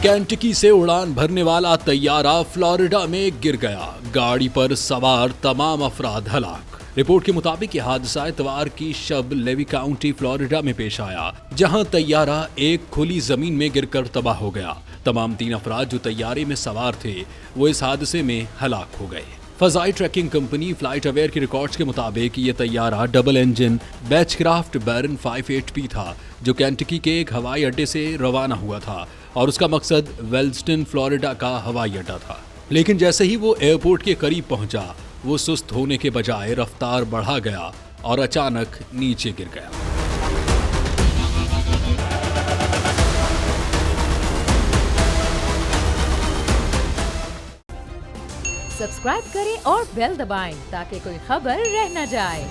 Kentucky से उड़ान भरने वाला तैयारा फ्लोरिडा में गिर गया, गाड़ी पर सवार तमाम अफराद हलाक। रिपोर्ट के मुताबिक यह हादसा इतवार की शब लेवी काउंटी फ्लोरिडा में पेश आया, जहां तैयारा एक खुली जमीन में गिरकर तबाह हो गया। तमाम 3 अफराद जो तैयारे में सवार थे वो इस हादसे में हलाक हो गए। फजाई ट्रैकिंग कंपनी फ्लाइट अवेयर के रिकॉर्ड्स के मुताबिक ये तैयारा डबल इंजन बेचक्राफ्ट बैरन 58P था, जो केंटकी के एक हवाई अड्डे से रवाना हुआ था और उसका मकसद वेल्स्टन फ्लोरिडा का हवाई अड्डा था। लेकिन जैसे ही वो एयरपोर्ट के करीब पहुंचा, वो सुस्त होने के बजाय रफ्तार बढ़ा गया और अचानक नीचे गिर गया। सब्सक्राइब करें और बेल दबाएं ताकि कोई खबर रह न जाए।